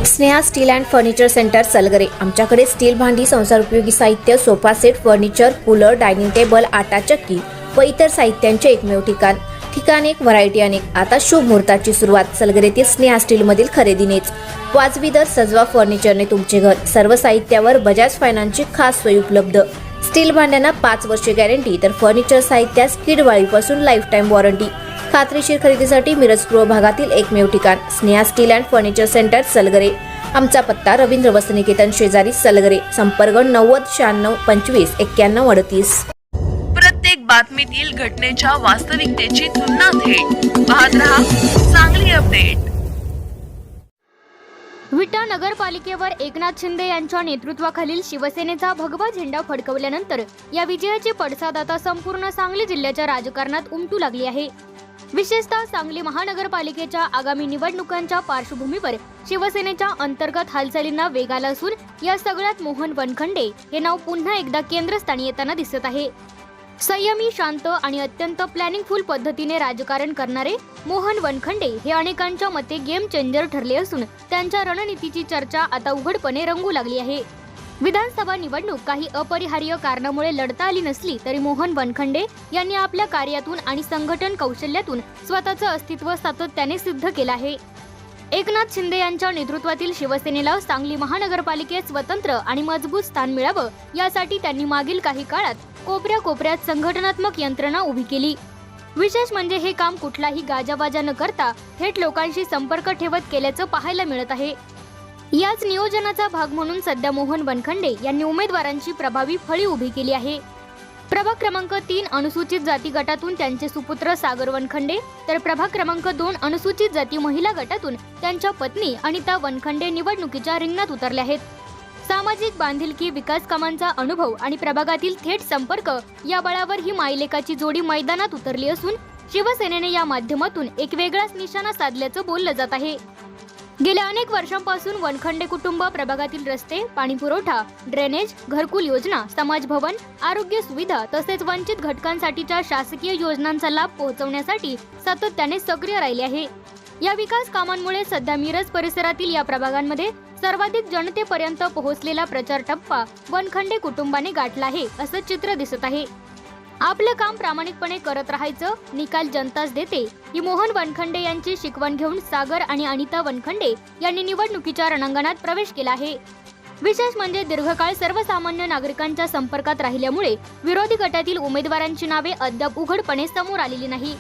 Sneha steel and furniture centre Salgare. आमच्याकडे steel भांडी, संसार उपयोगी साहित्य, sofa set, furniture, cooler, dining table, आटा चक्की व इतर साहित्यांचे एकमेव ठिकाण एक, व्हरायटी अनेक। आता शुभ मुहूर्ताची सुरुवात सलगरेतील स्नेहा स्टील मधील खरेदीनेच। वाजवी दर, सजवा फर्निचरने तुमचे घर। सर्व साहित्यावर बजाज फायनान्सची खास सोय उपलब्ध। स्टील भांड्यांना 5 वर्षे गॅरंटी, तर फर्निचर साहित्यास किडवाळीपासून लाईफ टाइम वॉरंटी। खात्रीशीर खरेदीसाठी मिरज पूर्व भागातील एकमेव ठिकाण Sneha steel and furniture centre Salgare. आमचा पत्ता रवींद्र वस्त्रनिकेतन शेजारी सलगरे। संपर्क 90 96 25 91 38। प्रत्येक बातमीतील घटनेच्या वास्तविकतेची तुलना थेट पाहत रहा चांगली अपडेट। विटा नगरपालिकेवर एकनाथ शिंदे यांच्या नेतृत्वाखालील शिवसेनेचा भगवा झेंडा फडकवल्यानंतर या विजयाची पडसाद आता संपूर्ण सांगली जिल्ह्याच्या राजकारणात उमटू लागली आहे। विशेषतः सांगली महानगरपालिकेच्या आगामी निवडणुकांच्या पार्श्वभूमीवर शिवसेनेच्या अंतर्गत हालचालींना वेग आला असून या सगळ्यात मोहन वनखंडे हे नाव पुन्हा एकदा केंद्रस्थानी येताना दिसत आहे। संयमी, शांत आणि अत्यंत प्लॅनिंगफुल पद्धतीने राजकारण करणारे मोहन वनखंडे हे अनेकांच्या मते गेम चेंजर ठरले असून त्यांच्या रणनीतीची चर्चा आता उघडपणे रंगू लागली आहे। विधानसभा निवडणूक काही अपरिहार्य कारणामुळे लढता आली नसली तरी मोहन वनखंडे यांनी आपल्या कार्यातून आणि संघटन कौशल्यातून स्वतःचं अस्तित्व सातत्याने सिद्ध केलं आहे। एकनाथ शिंदे यांच्या नेतृत्वातील शिवसेनेला सांगली महानगरपालिकेत स्वतंत्र आणि मजबूत स्थान मिळावं यासाठी त्यांनी मागील काही काळात कोपऱ्यात संघटनात्मक यंत्रणा उभी केली। विशेष म्हणजे हे काम कुठलाही गाजावाजा न करता थेट लोकांशी संपर्क ठेवत केल्याचं पाहायला मिळत आहे। याच नियोजनाचा भाग म्हणून सध्या मोहन वनखंडे यांनी उमेदवारांची प्रभावी फळी उभी केली आहे। प्रभाग क्रमांक 3 अनुसूचित जाती गटातून त्यांचे सुपुत्र सागर वनखंडे, तर प्रभाग क्रमांक 2 अनुसूचित जाती महिला गटातून त्यांच्या पत्नी अनिता वनखंडे निवडणुकीच्या रिंगणात उतरले आहेत। सामाजिक बांधिलकी, विकास कामांचा अनुभव आणि प्रभागातील थेट संपर्क या बळावर ही मायलेकाची जोडी मैदानात उतरली असून शिवसेनेने या माध्यमातून एक वेगळाच निशाणा साधल्याचं बोललं जात आहे। गेल्या अनेक वर्षांपासून वनखंडे कुटुंब प्रभागातील रस्ते, पाणी पुरवठा, ड्रेनेज, घरकुल योजना, समाज भवन, आरोग्य सुविधा तसेच वंचित घटकांसाठीच्या शासकीय योजनांचा लाभ पोहोचवण्यासाठी सातत्याने सक्रिय राहिले आहे। या विकास कामांमुळे सध्या मिरज परिसरातील या प्रभागांमध्ये सर्वाधिक जनतेपर्यंत पोहोचलेला प्रचार टप्पा वनखंडे कुटुंबाने गाठला आहे असं चित्र दिसत आहे। आपलं काम प्रामाणिकपणे करत राहायचं, निकाल जनताच देते ही मोहन वनखंडे यांची शिकवण घेऊन सागर आणि अनिता वनखंडे यांनी निवडणुकीच्या रणांगणात प्रवेश केला आहे। विशेष म्हणजे दीर्घकाळ सर्वसामान्य नागरिकांच्या संपर्कात राहिल्यामुळे विरोधी गटातील उमेदवारांची नावे अद्याप उघडपणे समोर आलेली नाही।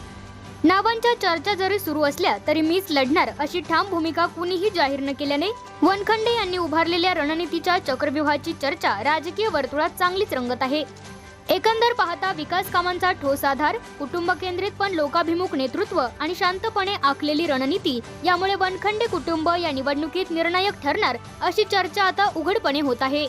नावांच्या चर्चा जरी सुरू असल्या तरी मीच लढणार अशी ठाम भूमिका कुणीही जाहीर न केल्याने वनखंडे यांनी उभारलेल्या रणनीतीच्या चक्रव्यूहाची चर्चा राजकीय वर्तुळात चांगलीच रंगत आहे। एकंदर पाहता विकास कामांचा ठोस आधार, कुटुंब केंद्रित पण लोकाभिमुख नेतृत्व आणि शांतपणे आखलेली रणनीती यामुळे वनखंडे कुटुंब या निवडणुकीत निर्णायक ठरणार अशी चर्चा आता उघडपणे होत आहे।